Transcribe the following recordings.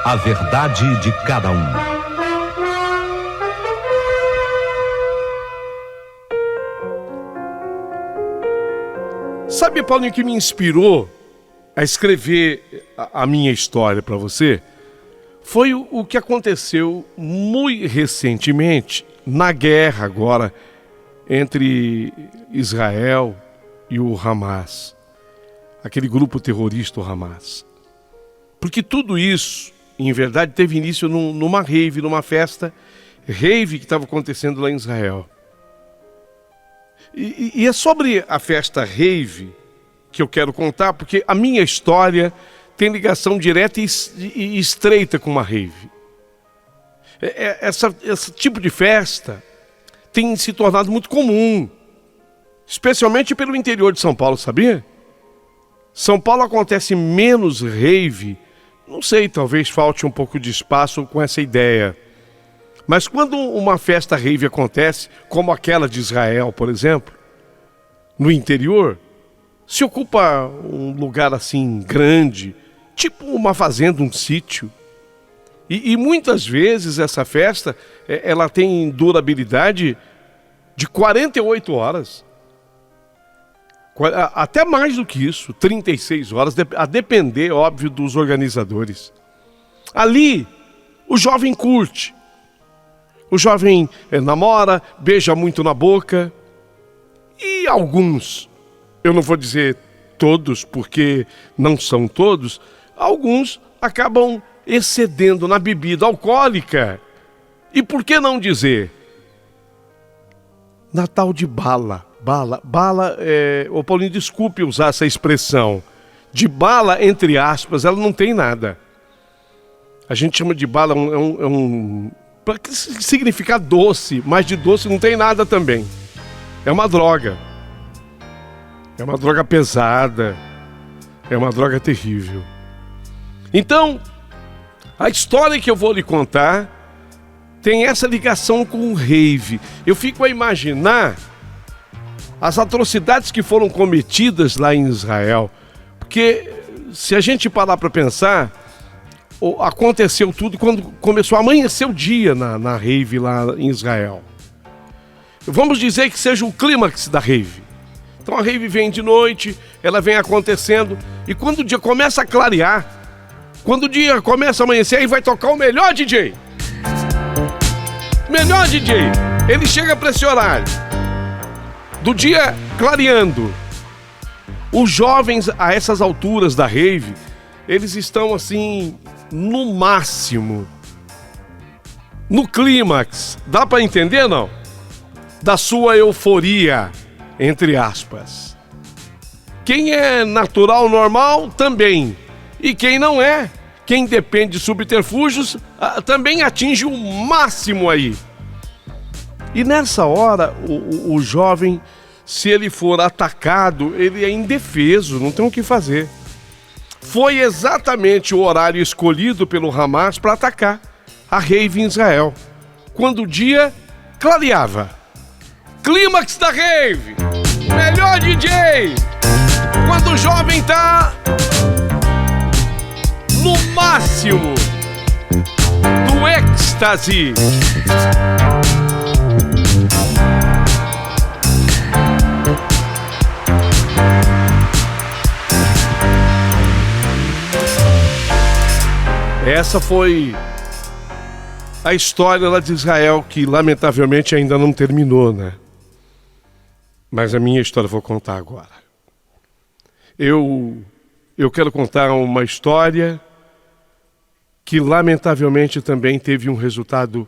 A verdade de cada um. Sabe, Paulinho, que me inspirou a escrever a minha história para você? Foi o que aconteceu muito recentemente na guerra agora entre Israel e o Hamas, aquele grupo terrorista, o Hamas. Porque tudo isso, em verdade, teve início numa rave, numa festa rave que estava acontecendo lá em Israel. E é sobre a festa rave que eu quero contar, porque a minha história tem ligação direta e estreita com uma rave. Esse tipo de festa tem se tornado muito comum, especialmente pelo interior de São Paulo, sabia? São Paulo acontece menos rave, não sei, talvez falte um pouco de espaço com essa ideia. Mas quando uma festa rave acontece, como aquela de Israel, por exemplo, no interior, se ocupa um lugar assim grande, tipo uma fazenda, um sítio. E muitas vezes essa festa, ela tem durabilidade de 48 horas. Até mais do que isso, 36 horas, a depender, óbvio, dos organizadores. Ali, o jovem curte. O jovem namora, beija muito na boca. E alguns, eu não vou dizer todos, porque não são todos, alguns acabam excedendo na bebida alcoólica. E por que não dizer? Na tal de bala. Ô Paulinho, desculpe usar essa expressão. De bala, entre aspas, ela não tem nada. A gente chama de bala, para significar doce, mas de doce não tem nada também. É uma droga. É uma droga pesada. É uma droga terrível. Então, a história que eu vou lhe contar tem essa ligação com o rave. Eu fico a imaginar as atrocidades que foram cometidas lá em Israel. Porque se a gente parar para pensar, aconteceu tudo quando começou a amanhecer o dia na rave lá em Israel. Vamos dizer que seja o clímax da rave. Então a rave vem de noite, ela vem acontecendo, e quando o dia começa a clarear, quando o dia começa a amanhecer, aí vai tocar o melhor DJ. Melhor DJ. Ele chega para esse horário, do dia clareando. Os jovens, a essas alturas da rave, eles estão assim, no máximo, no clímax. Dá para entender, não? Da sua euforia, entre aspas. Quem é natural, normal, também. E quem não é, quem depende de subterfúgios, também atinge o máximo aí. E nessa hora, o jovem, se ele for atacado, ele é indefeso, não tem o que fazer. Foi exatamente o horário escolhido pelo Hamas para atacar a rave em Israel, quando o dia clareava. Clímax da rave, melhor DJ, quando o jovem tá no máximo do êxtase. Essa foi a história lá de Israel, que lamentavelmente ainda não terminou, né? Mas a minha história eu vou contar agora. Eu quero contar uma história que lamentavelmente também teve um resultado.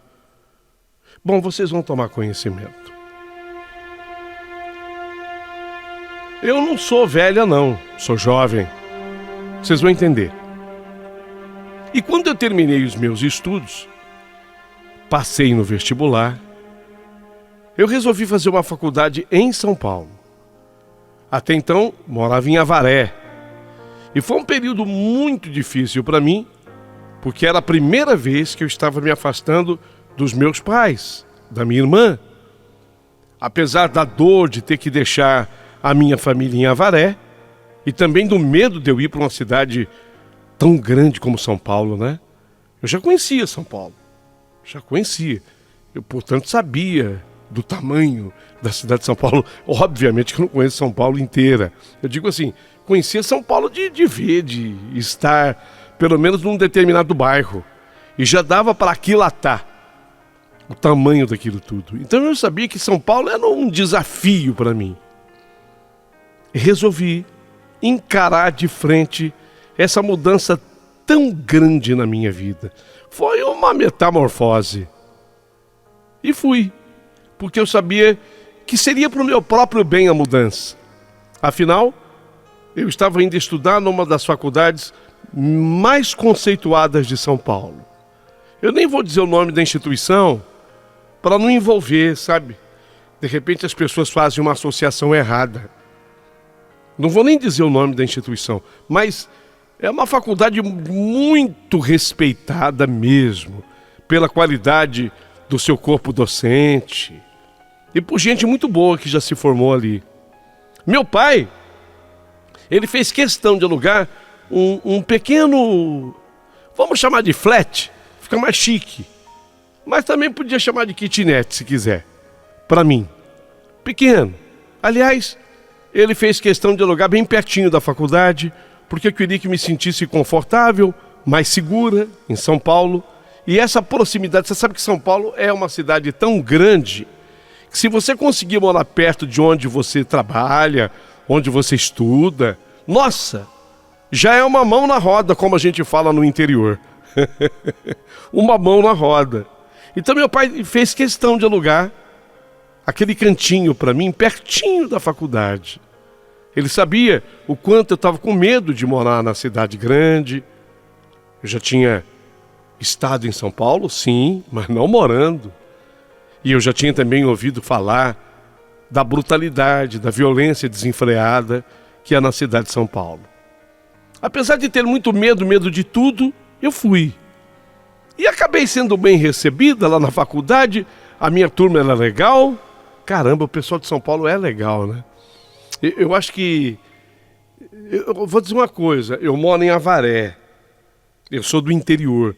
Bom, vocês vão tomar conhecimento. Eu não sou velha, não. Sou jovem. Vocês vão entender. E quando eu terminei os meus estudos, passei no vestibular, eu resolvi fazer uma faculdade em São Paulo. Até então, morava em Avaré. E foi um período muito difícil para mim, porque era a primeira vez que eu estava me afastando dos meus pais, da minha irmã. Apesar da dor de ter que deixar a minha família em Avaré, e também do medo de eu ir para uma cidade tão grande como São Paulo, né? Eu já conhecia São Paulo, já conhecia. Eu, portanto, sabia do tamanho da cidade de São Paulo. Obviamente que eu não conheço São Paulo inteira. Eu digo assim, conhecia São Paulo de ver, de estar pelo menos num determinado bairro. E já dava para aquilatar o tamanho daquilo tudo. Então eu sabia que São Paulo era um desafio para mim. E resolvi encarar de frente essa mudança tão grande na minha vida. Foi uma metamorfose. E fui, porque eu sabia que seria para o meu próprio bem a mudança. Afinal, eu estava indo estudar numa das faculdades mais conceituadas de São Paulo. Eu nem vou dizer o nome da instituição para não envolver, sabe? De repente as pessoas fazem uma associação errada. Não vou nem dizer o nome da instituição, mas é uma faculdade muito respeitada mesmo, pela qualidade do seu corpo docente e por gente muito boa que já se formou ali. Meu pai, ele fez questão de alugar um pequeno, vamos chamar de flat, fica mais chique, mas também podia chamar de kitnet se quiser, para mim, pequeno. Aliás, ele fez questão de alugar bem pertinho da faculdade, porque eu queria que me sentisse confortável, mais segura, em São Paulo. E essa proximidade, você sabe que São Paulo é uma cidade tão grande, que se você conseguir morar perto de onde você trabalha, onde você estuda, nossa, já é uma mão na roda, como a gente fala no interior. Uma mão na roda. Então meu pai fez questão de alugar aquele cantinho para mim, pertinho da faculdade. Ele sabia o quanto eu estava com medo de morar na cidade grande. Eu já tinha estado em São Paulo, sim, mas não morando. E eu já tinha também ouvido falar da brutalidade, da violência desenfreada que é na cidade de São Paulo. Apesar de ter muito medo de tudo, eu fui. E acabei sendo bem recebida lá na faculdade, a minha turma era legal. Caramba, o pessoal de São Paulo é legal, né? Eu acho que... Eu vou dizer uma coisa, eu moro em Avaré, eu sou do interior,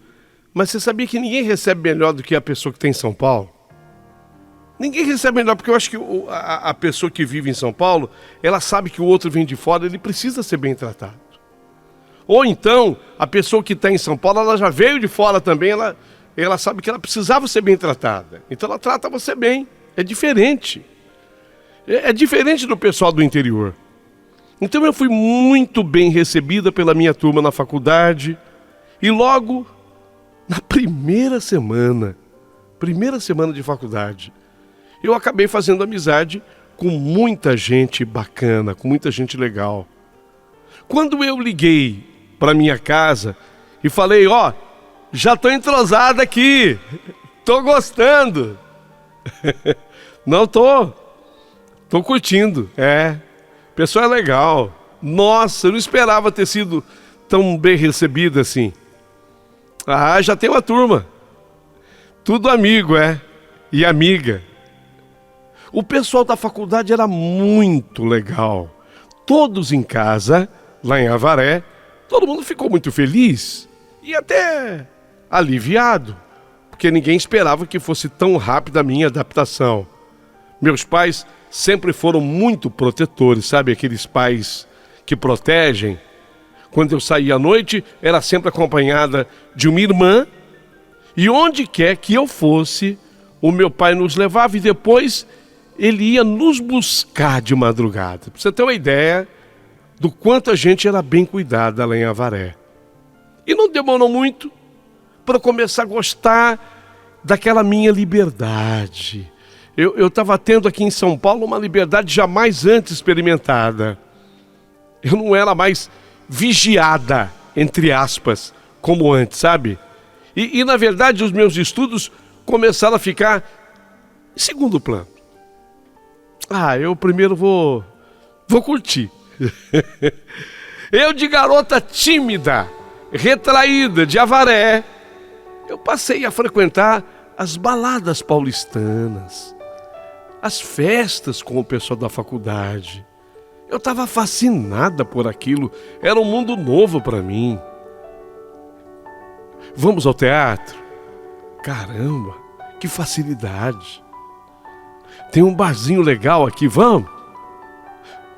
mas você sabia que ninguém recebe melhor do que a pessoa que tem em São Paulo? Ninguém recebe melhor, porque eu acho que a pessoa que vive em São Paulo, ela sabe que o outro vem de fora, ele precisa ser bem tratado. Ou então, a pessoa que está em São Paulo, ela já veio de fora também, ela sabe que ela precisava ser bem tratada. Então ela trata você bem, é diferente. É diferente do pessoal do interior. Então eu fui muito bem recebida pela minha turma na faculdade. E logo, na primeira semana de faculdade, eu acabei fazendo amizade com muita gente bacana, com muita gente legal. Quando eu liguei para minha casa e falei, ó, já estou entrosada aqui, estou gostando. Não estou curtindo, o pessoal é legal. Nossa, eu não esperava ter sido tão bem recebida assim. Ah, já tem uma turma, tudo amigo, e amiga. O pessoal da faculdade era muito legal. Todos em casa, lá em Avaré, todo mundo ficou muito feliz e até aliviado, porque ninguém esperava que fosse tão rápida a minha adaptação. Meus pais sempre foram muito protetores, sabe? Aqueles pais que protegem. Quando eu saía à noite, era sempre acompanhada de uma irmã. E onde quer que eu fosse, o meu pai nos levava e depois ele ia nos buscar de madrugada. Pra você ter uma ideia do quanto a gente era bem cuidada lá em Avaré. E não demorou muito para eu começar a gostar daquela minha liberdade. Eu estava tendo aqui em São Paulo uma liberdade jamais antes experimentada. Eu não era mais vigiada, entre aspas, como antes, sabe? E na verdade, os meus estudos começaram a ficar em segundo plano. Eu primeiro vou curtir. Eu de garota tímida, retraída, de Avaré, eu passei a frequentar as baladas paulistanas, as festas com o pessoal da faculdade. Eu estava fascinada por aquilo, era um mundo novo para mim. Vamos ao teatro? Caramba, que facilidade. Tem um barzinho legal aqui, vamos?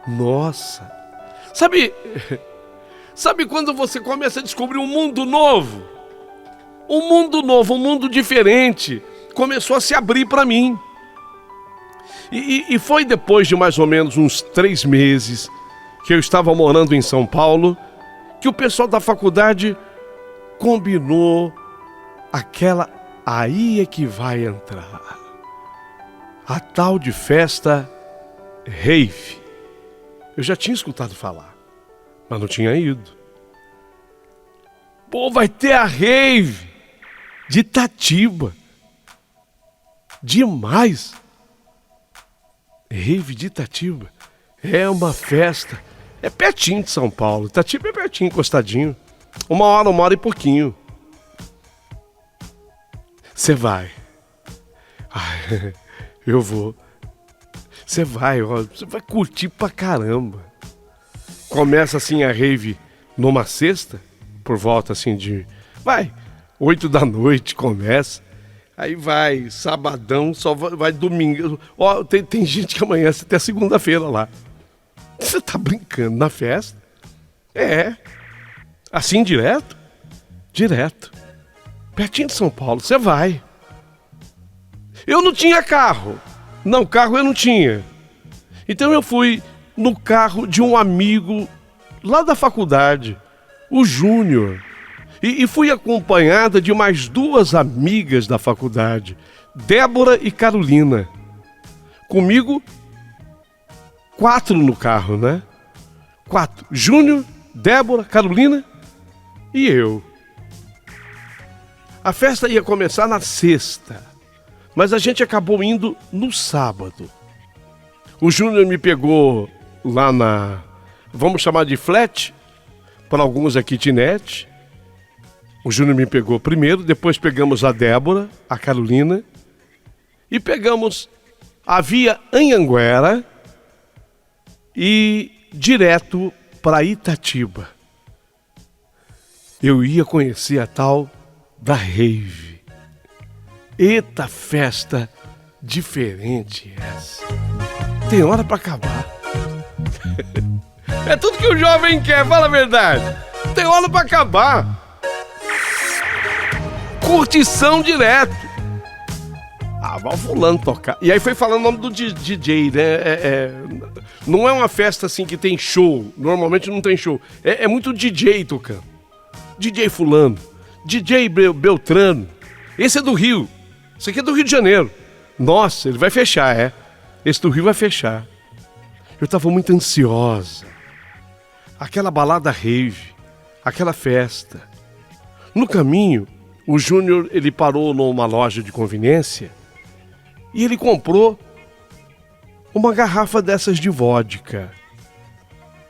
Nossa. Sabe quando você começa a descobrir um mundo novo? Um mundo novo, um mundo diferente. Começou a se abrir para mim. E foi depois de mais ou menos uns 3 meses que eu estava morando em São Paulo que o pessoal da faculdade combinou aquela... Aí é que vai entrar a tal de festa rave. Eu já tinha escutado falar, mas não tinha ido. Pô, vai ter a rave de Itatiba. Demais. Rave de Itatiba. É uma festa. É pertinho de São Paulo. Itatiba é pertinho, encostadinho. 1 hora e pouquinho. Você vai. Ai, eu vou. Você vai curtir pra caramba. Começa assim a rave numa sexta, por volta assim de... 8 da noite começa. Aí vai, sabadão, só vai domingo. Ó, tem gente que amanhece até segunda-feira lá. Você tá brincando na festa? É. Assim direto? Direto. Pertinho de São Paulo, você vai. Eu não tinha carro. Não, carro eu não tinha. Então eu fui no carro de um amigo lá da faculdade, o Júnior. E fui acompanhada de mais 2 amigas da faculdade, Débora e Carolina. Comigo, 4 no carro, né? 4. Júnior, Débora, Carolina e eu. A festa ia começar na sexta, mas a gente acabou indo no sábado. O Júnior me pegou lá na, vamos chamar de flat, para alguns é kitnet. O Júnior me pegou primeiro, depois pegamos a Débora, a Carolina, e pegamos a via Anhanguera e direto para Itatiba. Eu ia conhecer a tal da rave. Eita festa diferente essa. Tem hora para acabar. É tudo que o jovem quer, fala a verdade. Tem hora para acabar. Curtição direto. Vai o fulano tocar. E aí foi falando o nome do DJ, né? Não é uma festa assim que tem show. Normalmente não tem show. É muito DJ tocando. DJ fulano. DJ Beltrano. Esse é do Rio. Esse aqui é do Rio de Janeiro. Nossa, ele vai fechar, é. Esse do Rio vai fechar. Eu tava muito ansiosa. Aquela balada rave. Aquela festa. No caminho, o Júnior, ele parou numa loja de conveniência e ele comprou uma garrafa dessas de vodka.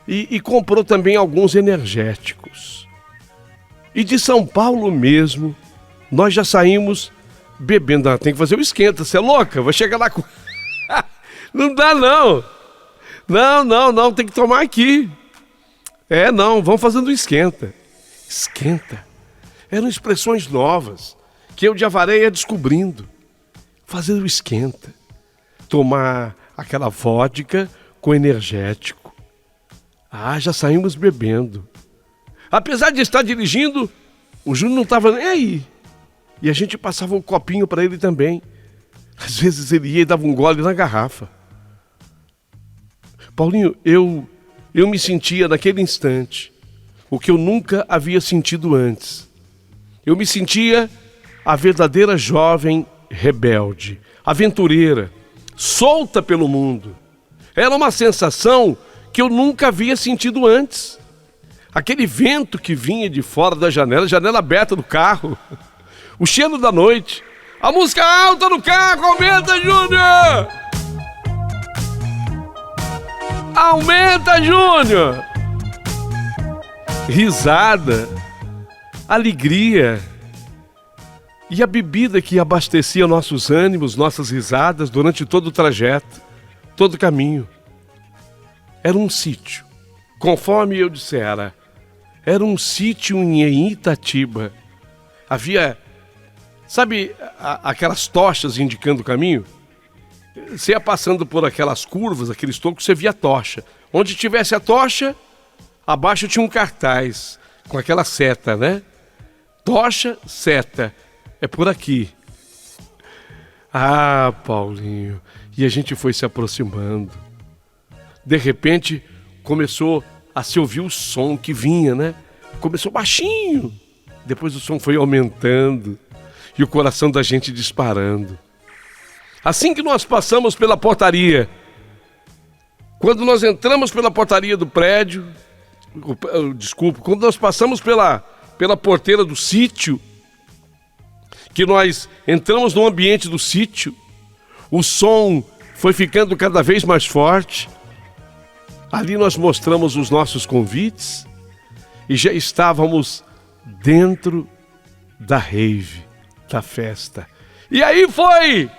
E comprou também alguns energéticos. E de São Paulo mesmo, nós já saímos bebendo. Tem que fazer o esquenta, você é louca? Vai chegar lá com... Não dá não. Não, tem que tomar aqui. Vamos fazendo o esquenta. Esquenta. Eram expressões novas que eu de Avaré ia descobrindo. Fazer o esquenta. Tomar aquela vodka com energético. Já saímos bebendo. Apesar de estar dirigindo, o Júnior não estava nem aí. E a gente passava um copinho para ele também. Às vezes ele ia e dava um gole na garrafa. Paulinho, eu me sentia naquele instante o que eu nunca havia sentido antes. Eu me sentia a verdadeira jovem rebelde, aventureira, solta pelo mundo. Era uma sensação que eu nunca havia sentido antes. Aquele vento que vinha de fora da janela aberta do carro, o cheiro da noite, a música alta no carro, aumenta, Júnior! Aumenta, Júnior! Risada, alegria e a bebida que abastecia nossos ânimos, nossas risadas durante todo o trajeto, todo o caminho. Era um sítio, conforme eu dissera, era um sítio em Itatiba. havia, sabe, aquelas tochas indicando o caminho? Você ia passando por aquelas curvas, aqueles tocos, você via a tocha. Onde tivesse a tocha, abaixo tinha um cartaz com aquela seta, né? Tocha, seta. É por aqui. Ah, Paulinho. E a gente foi se aproximando. De repente, começou a se ouvir o som que vinha, né? Começou baixinho. Depois o som foi aumentando. E o coração da gente disparando. Assim que nós passamos pela portaria, quando nós entramos pela portaria do prédio, quando nós passamos pela porteira do sítio, que nós entramos no ambiente do sítio, o som foi ficando cada vez mais forte. Ali nós mostramos os nossos convites e já estávamos dentro da rave, da festa. E aí foi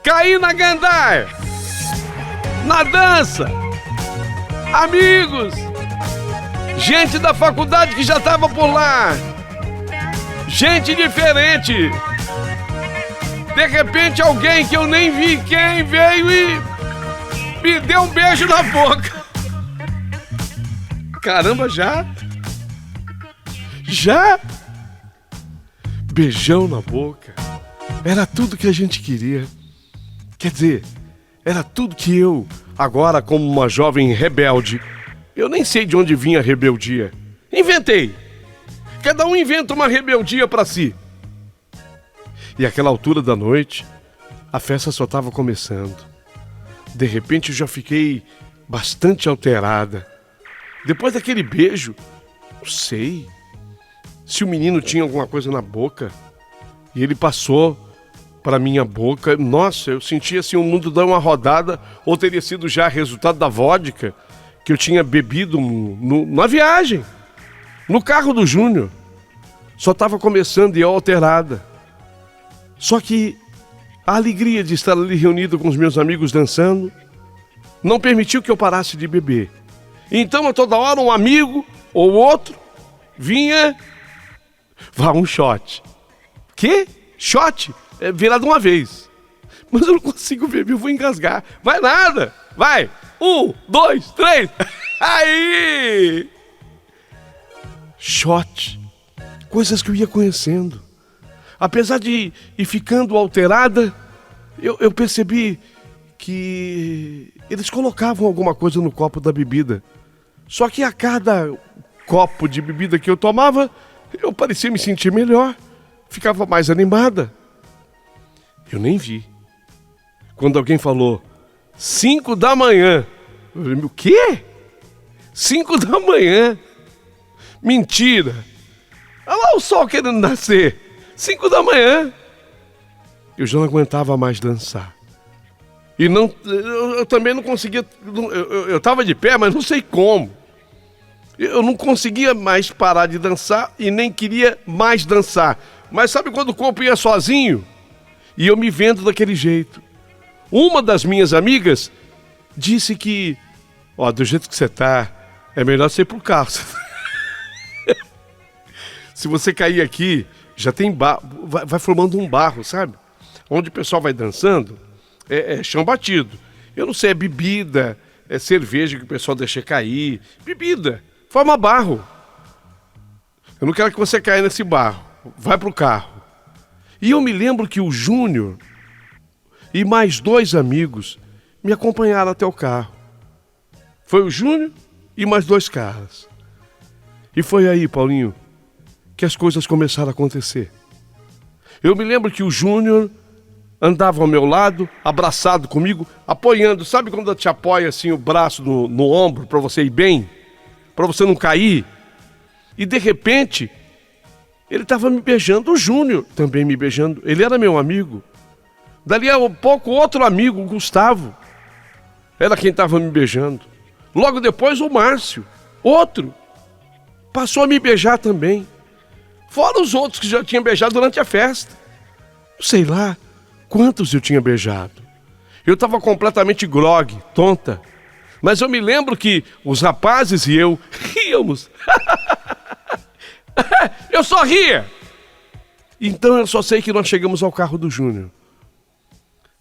cair na gandar, na dança, amigos, gente da faculdade que já estava por lá, gente diferente. De repente alguém que eu nem vi quem veio e me deu um beijo na boca. Caramba, já? Beijão na boca. Era tudo que a gente queria. Quer dizer, era tudo que eu, agora como uma jovem rebelde, eu nem sei de onde vinha a rebeldia. Inventei. Cada um inventa uma rebeldia para si. E àquela altura da noite, a festa só estava começando. De repente eu já fiquei bastante alterada. Depois daquele beijo, não sei se o menino tinha alguma coisa na boca. E ele passou para minha boca. Nossa, eu sentia assim o mundo dar uma rodada. Ou teria sido já resultado da vodka que eu tinha bebido na viagem, no carro do Júnior. Só estava começando e eu alterada. Só que a alegria de estar ali reunido com os meus amigos dançando não permitiu que eu parasse de beber. Então a toda hora um amigo ou outro vinha, vá um shot. Quê? Shot? É virado uma vez. Mas eu não consigo beber, eu vou engasgar. Vai nada, vai. 1, 2, 3. Aí! Shot. Coisas que eu ia conhecendo. Apesar de ir ficando alterada, eu percebi que eles colocavam alguma coisa no copo da bebida. Só que a cada copo de bebida que eu tomava, eu parecia me sentir melhor. Ficava mais animada. Eu nem vi. Quando alguém falou 5 da manhã, eu falei, o quê? 5 da manhã? Mentira. Olha lá o sol querendo nascer. 5 da manhã. Eu já não aguentava mais dançar. E não, eu também não conseguia. Eu estava de pé, mas não sei como. Eu não conseguia mais parar de dançar e nem queria mais dançar. Mas sabe quando o corpo ia sozinho? E eu me vendo daquele jeito. Uma das minhas amigas disse que, do jeito que você tá, é melhor você ir pro carro. Se você cair aqui, já tem barro, vai formando um barro, sabe? Onde o pessoal vai dançando, é chão batido. Eu não sei, é bebida, é cerveja que o pessoal deixa cair. Bebida, forma barro. Eu não quero que você caia nesse barro. Vai pro carro. E eu me lembro que o Júnior e mais 2 amigos me acompanharam até o carro. Foi o Júnior e mais 2 caras. E foi aí, Paulinho, que as coisas começaram a acontecer. Eu me lembro que o Júnior andava ao meu lado, abraçado comigo, apoiando. Sabe quando te apoia assim o braço no ombro para você ir bem? Para você não cair? E de repente, ele estava me beijando, o Júnior também me beijando. Ele era meu amigo. Dali a pouco, outro amigo, o Gustavo, era quem estava me beijando. Logo depois, o Márcio, outro, passou a me beijar também. Fora os outros que já tinham beijado durante a festa. Sei lá quantos eu tinha beijado. Eu estava completamente grogue, tonta. Mas eu me lembro que os rapazes e eu ríamos. Eu só ria. Então eu só sei que nós chegamos ao carro do Júnior.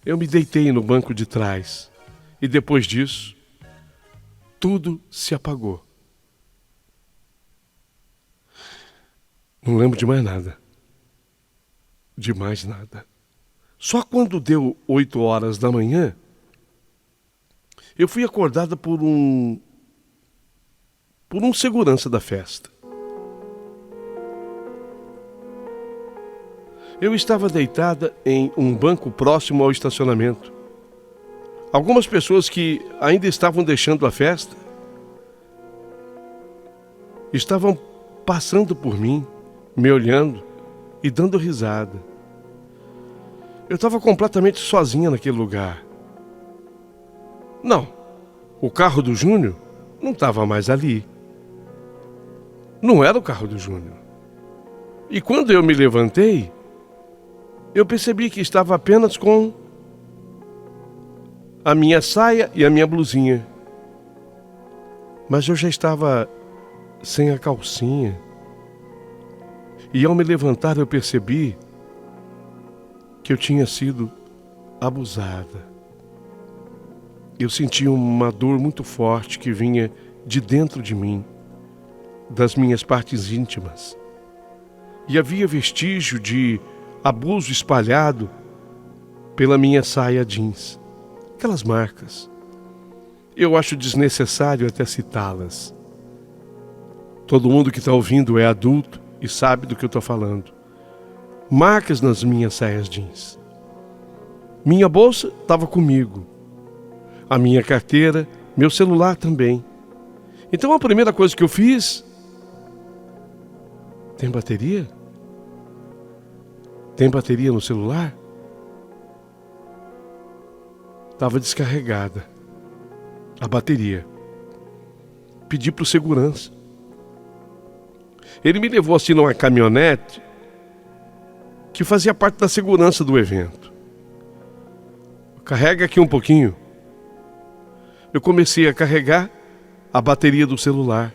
Eu me deitei no banco de trás. E depois disso, tudo se apagou. Não lembro de mais nada. De mais nada. Só quando deu 8 horas da manhã, eu fui acordada por um segurança da festa. Eu estava deitada em um banco próximo ao estacionamento. Algumas pessoas que ainda estavam deixando a festa estavam passando por mim, me olhando e dando risada. Eu estava completamente sozinha naquele lugar. Não, o carro do Júnior não estava mais ali. Não era o carro do Júnior. E quando eu me levantei, eu percebi que estava apenas com a minha saia e a minha blusinha. Mas eu já estava sem a calcinha. E ao me levantar eu percebi que eu tinha sido abusada. Eu senti uma dor muito forte que vinha de dentro de mim, das minhas partes íntimas. E havia vestígio de abuso espalhado pela minha saia jeans. Aquelas marcas. Eu acho desnecessário até citá-las. Todo mundo que está ouvindo é adulto e sabe do que eu estou falando. Marcas nas minhas saias jeans. Minha bolsa estava comigo. A minha carteira, meu celular também. Então a primeira coisa que eu fiz... Tem bateria? Tem bateria no celular? Estava descarregada a bateria. Pedi para o segurança. Ele me levou assim numa caminhonete que fazia parte da segurança do evento. Carrega aqui um pouquinho. Eu comecei a carregar a bateria do celular.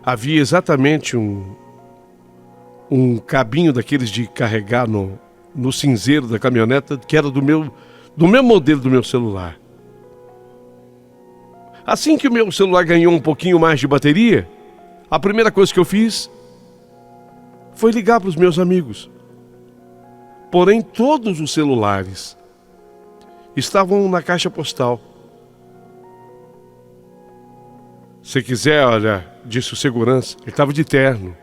Havia exatamente um cabinho daqueles de carregar no cinzeiro da caminhoneta, que era do mesmo modelo do meu celular. Assim que o meu celular ganhou um pouquinho mais de bateria, a primeira coisa que eu fiz foi ligar para os meus amigos. Porém, todos os celulares estavam na caixa postal. Se quiser, olha, disse o segurança, ele estava de terno.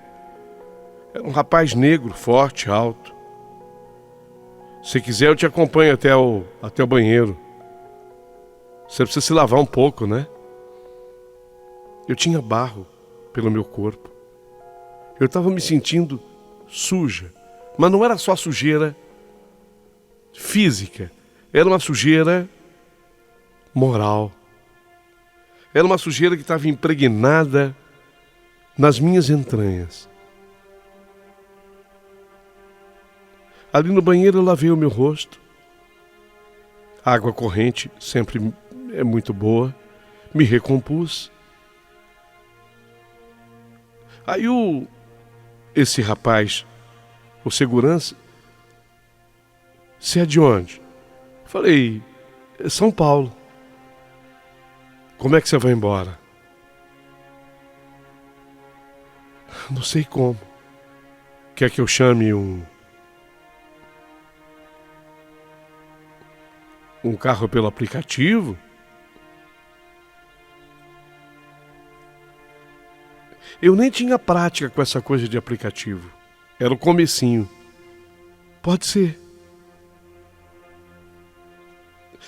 Era um rapaz negro, forte, alto. Se quiser, eu te acompanho até o banheiro. Você precisa se lavar um pouco, né? Eu tinha barro pelo meu corpo. Eu estava me sentindo suja. Mas não era só sujeira física. Era uma sujeira moral. Era uma sujeira que estava impregnada nas minhas entranhas. Ali no banheiro eu lavei o meu rosto. A água corrente sempre é muito boa. Me recompus. Aí esse rapaz, o segurança, você é de onde? Falei, é São Paulo. Como é que você vai embora? Não sei como. Quer que eu chame um carro pelo aplicativo? Eu nem tinha prática com essa coisa de aplicativo. Era o comecinho. Pode ser.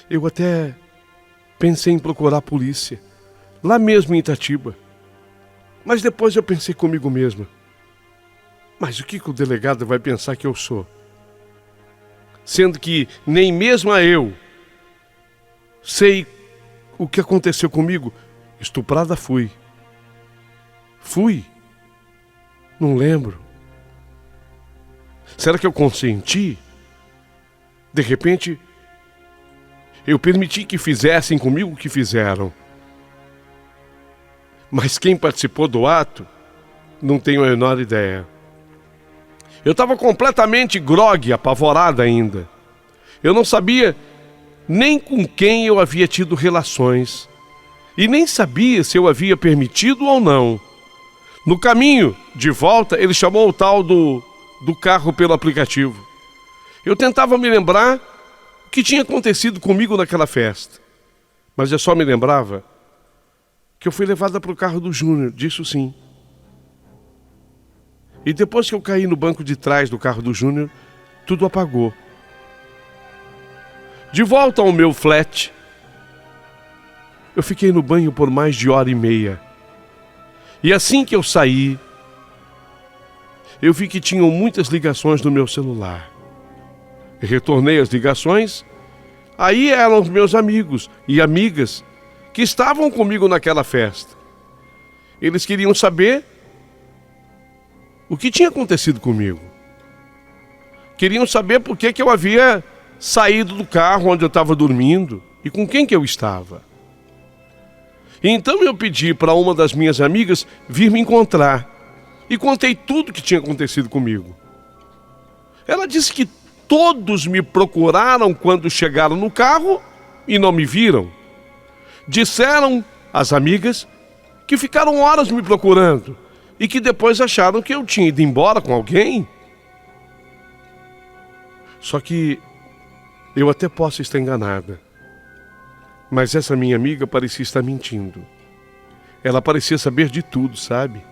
Eu até pensei em procurar a polícia, lá mesmo em Itatiba. Mas depois eu pensei comigo mesma. Mas o que o delegado vai pensar que eu sou? Sendo que nem mesmo eu sei o que aconteceu comigo. Estuprada fui. Fui? Não lembro. Será que eu consenti? De repente, eu permiti que fizessem comigo o que fizeram. Mas quem participou do ato, não tenho a menor ideia. Eu estava completamente grogue, apavorado ainda. Eu não sabia nem com quem eu havia tido relações. E nem sabia se eu havia permitido ou não. No caminho de volta, ele chamou o tal do carro pelo aplicativo. Eu tentava me lembrar o que tinha acontecido comigo naquela festa. Mas eu só me lembrava que eu fui levada para o carro do Júnior, disso sim. E depois que eu caí no banco de trás do carro do Júnior, tudo apagou. De volta ao meu flat, eu fiquei no banho por mais de 1h30. E assim que eu saí, eu vi que tinham muitas ligações no meu celular. Retornei as ligações, aí eram os meus amigos e amigas que estavam comigo naquela festa. Eles queriam saber o que tinha acontecido comigo. Queriam saber por que eu havia saído do carro onde eu estava dormindo e com quem que eu estava. Então eu pedi para uma das minhas amigas vir me encontrar e contei tudo o que tinha acontecido comigo. Ela disse que todos me procuraram quando chegaram no carro e não me viram. Disseram as amigas que ficaram horas me procurando e que depois acharam que eu tinha ido embora com alguém. Só que eu até posso estar enganada. Mas essa minha amiga parecia estar mentindo. Ela parecia saber de tudo, sabe?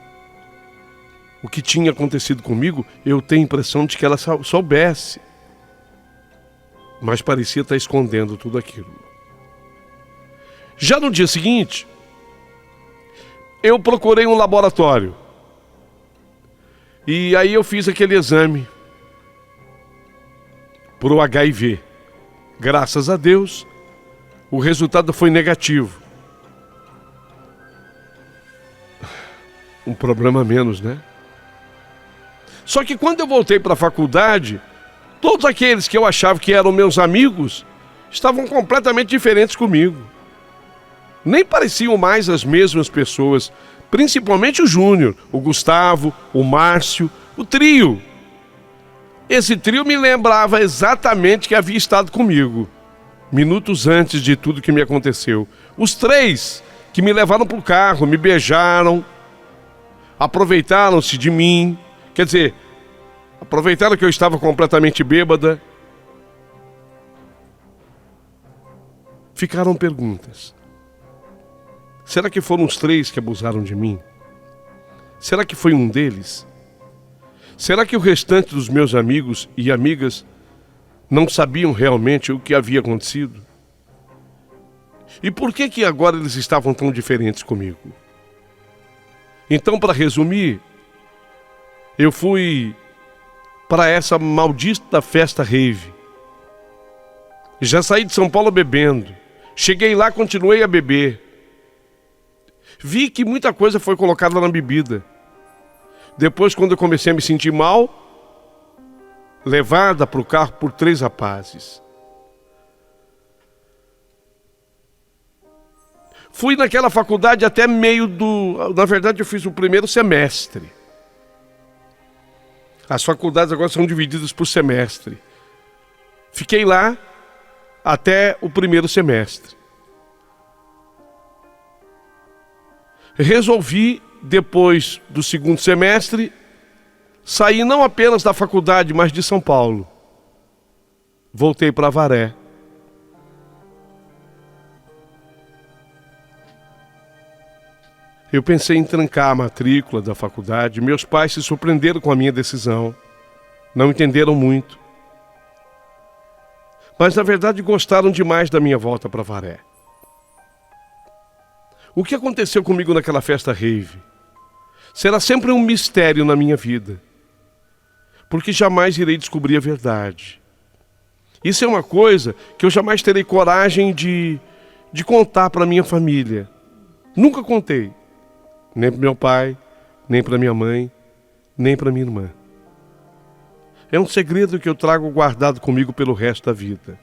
O que tinha acontecido comigo, eu tenho a impressão de que ela soubesse. Mas parecia estar escondendo tudo aquilo. Já no dia seguinte, eu procurei um laboratório. E aí eu fiz aquele exame para o HIV. Graças a Deus, o resultado foi negativo. Um problema a menos, né? Só que quando eu voltei para a faculdade, todos aqueles que eu achava que eram meus amigos estavam completamente diferentes comigo. Nem pareciam mais as mesmas pessoas, principalmente o Júnior, o Gustavo, o Márcio, o trio. Esse trio me lembrava exatamente que havia estado comigo minutos antes de tudo que me aconteceu. Os três que me levaram para o carro, me beijaram, aproveitaram-se de mim, quer dizer, aproveitaram que eu estava completamente bêbada. Ficaram perguntas. Será que foram os três que abusaram de mim? Será que foi um deles? Será que o restante dos meus amigos e amigas não sabiam realmente o que havia acontecido? E por que agora eles estavam tão diferentes comigo? Então, para resumir, eu fui para essa maldita festa rave. Já saí de São Paulo bebendo. Cheguei lá, continuei a beber. Vi que muita coisa foi colocada na bebida. Depois, quando eu comecei a me sentir mal, levada para o carro por 3 rapazes. Fui naquela faculdade até meio do... Na verdade, eu fiz o primeiro semestre. As faculdades agora são divididas por semestre. Fiquei lá até o primeiro semestre. Resolvi, depois do segundo semestre, saí não apenas da faculdade, mas de São Paulo. Voltei para Avaré. Eu pensei em trancar a matrícula da faculdade. Meus pais se surpreenderam com a minha decisão. Não entenderam muito. Mas, na verdade, gostaram demais da minha volta para Avaré. O que aconteceu comigo naquela festa rave será sempre um mistério na minha vida, porque jamais irei descobrir a verdade. Isso é uma coisa que eu jamais terei coragem de contar para minha família. Nunca contei, nem para meu pai, nem para minha mãe, nem para minha irmã. É um segredo que eu trago guardado comigo pelo resto da vida.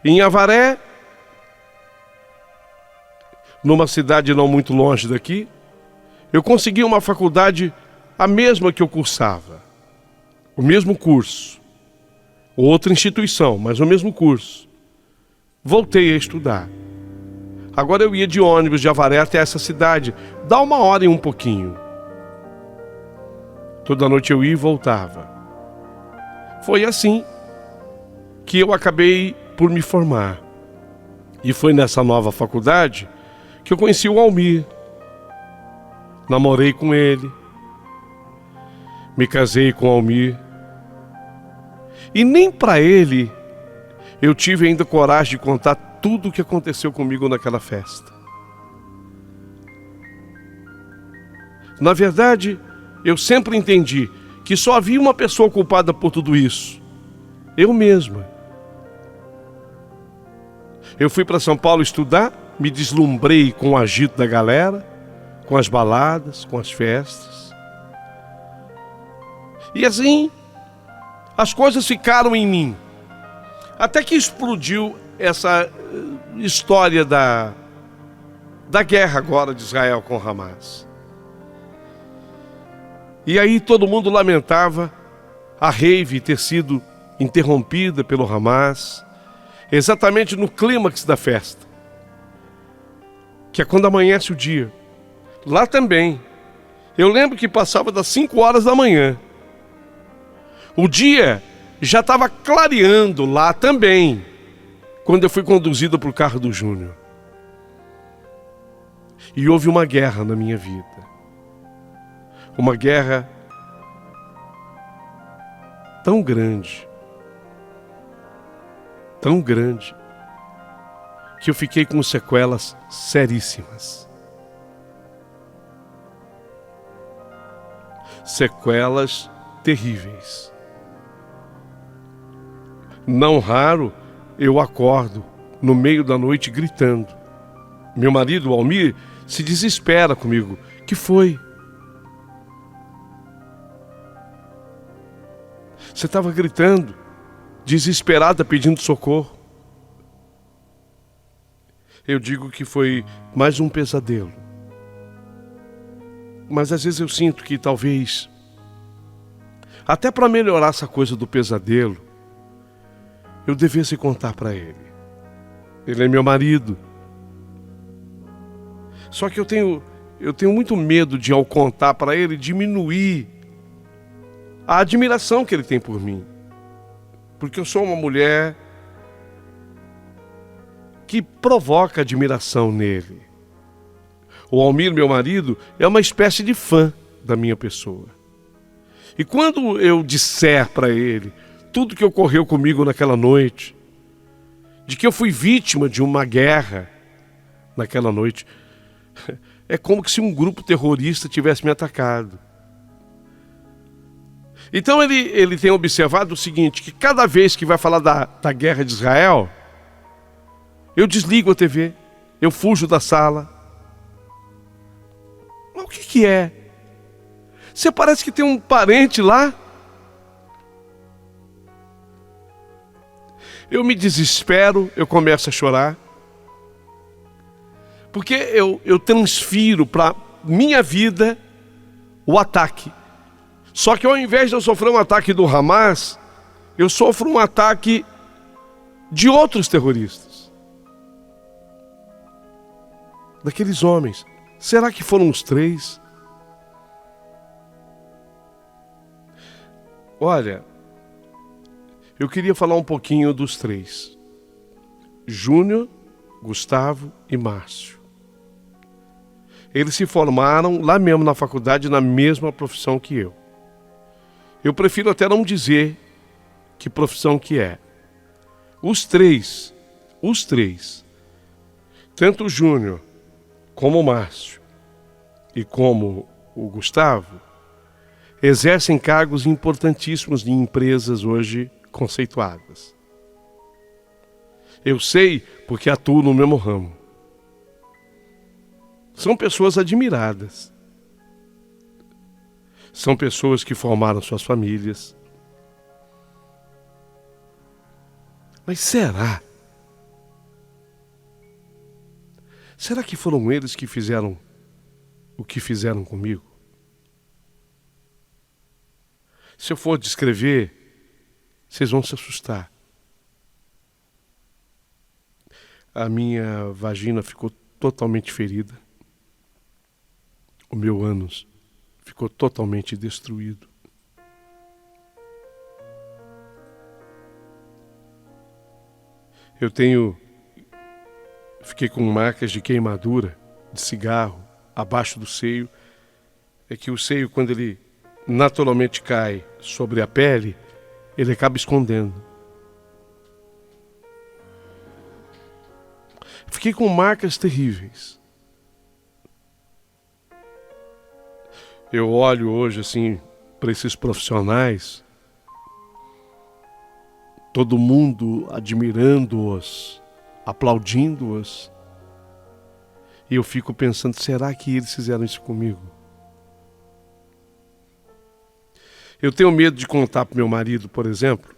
Em Avaré, numa cidade não muito longe daqui, eu consegui uma faculdade, a mesma que eu cursava, o mesmo curso, outra instituição, mas o mesmo curso. Voltei a estudar. Agora eu ia de ônibus de Avaré até essa cidade, dá 1 hora e um pouquinho. Toda noite eu ia e voltava. Foi assim que eu acabei por me formar. E foi nessa nova faculdade que eu conheci o Almir. Namorei com ele. Me casei com o Almir. E nem para ele eu tive ainda coragem de contar tudo o que aconteceu comigo naquela festa. Na verdade, eu sempre entendi que só havia uma pessoa culpada por tudo isso. Eu mesma. Eu fui para São Paulo estudar, me deslumbrei com o agito da galera, com as baladas, com as festas. E assim, as coisas ficaram em mim. Até que explodiu essa história da guerra agora de Israel com Hamas. E aí todo mundo lamentava a rave ter sido interrompida pelo Hamas, exatamente no clímax da festa, que é quando amanhece o dia. Lá também, eu lembro que passava das 5 horas da manhã. O dia já estava clareando lá também, quando eu fui conduzido para o carro do Júnior. E houve uma guerra na minha vida. Uma guerra tão grande, que eu fiquei com sequelas seríssimas. Sequelas terríveis. Não raro, eu acordo no meio da noite gritando. Meu marido, o Almir, se desespera comigo. Que foi? Você estava gritando, desesperada, pedindo socorro. Eu digo que foi mais um pesadelo. Mas às vezes eu sinto que talvez, até para melhorar essa coisa do pesadelo, eu devesse contar para ele. Ele é meu marido. Só que eu tenho muito medo de, ao contar para ele, diminuir a admiração que ele tem por mim. Porque eu sou uma mulher que provoca admiração nele. O Almir, meu marido, é uma espécie de fã da minha pessoa. E quando eu disser para ele tudo que ocorreu comigo naquela noite, de que eu fui vítima de uma guerra naquela noite, é como se um grupo terrorista tivesse me atacado. Então ele tem observado o seguinte, que cada vez que vai falar da guerra de Israel, eu desligo a TV, eu fujo da sala. Mas o que é? Você parece que tem um parente lá? Eu me desespero, eu começo a chorar. Porque eu transfiro para minha vida o ataque. Só que ao invés de eu sofrer um ataque do Hamas, eu sofro um ataque de outros terroristas. Daqueles homens. Será que foram os 3? Olha, eu queria falar um pouquinho dos 3. Júnior, Gustavo e Márcio. Eles se formaram lá mesmo na faculdade, na mesma profissão que eu. Eu prefiro até não dizer que profissão que é. Os três, tanto o Júnior, como o Márcio e como o Gustavo, exercem cargos importantíssimos em empresas hoje conceituadas. Eu sei porque atuo no mesmo ramo. São pessoas admiradas. São pessoas que formaram suas famílias. Mas será? Será que foram eles que fizeram o que fizeram comigo? Se eu for descrever, vocês vão se assustar. A minha vagina ficou totalmente ferida. O meu ânus ficou totalmente destruído. Fiquei com marcas de queimadura, de cigarro, abaixo do seio. É que o seio, quando ele naturalmente cai sobre a pele, ele acaba escondendo. Fiquei com marcas terríveis. Eu olho hoje assim para esses profissionais, todo mundo admirando-os, aplaudindo-os, e eu fico pensando, será que eles fizeram isso comigo? Eu tenho medo de contar para meu marido, por exemplo.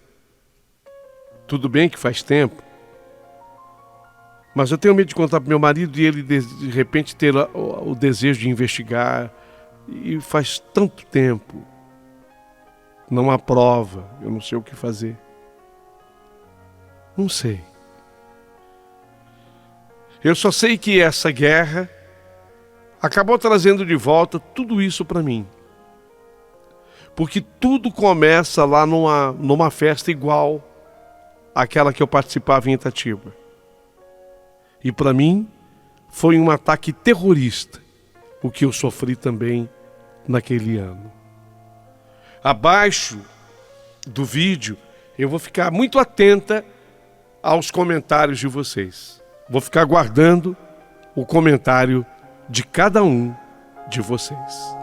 Tudo bem que faz tempo, mas eu tenho medo de contar para meu marido e ele de repente ter o desejo de investigar. E faz tanto tempo, não há prova, eu não sei o que fazer. Não sei. Eu só sei que essa guerra acabou trazendo de volta tudo isso para mim. Porque tudo começa lá numa festa igual àquela que eu participava em Itatiba. E para mim foi um ataque terrorista, o que eu sofri também naquele ano. Abaixo do vídeo eu vou ficar muito atenta aos comentários de vocês. Vou ficar guardando o comentário de cada um de vocês.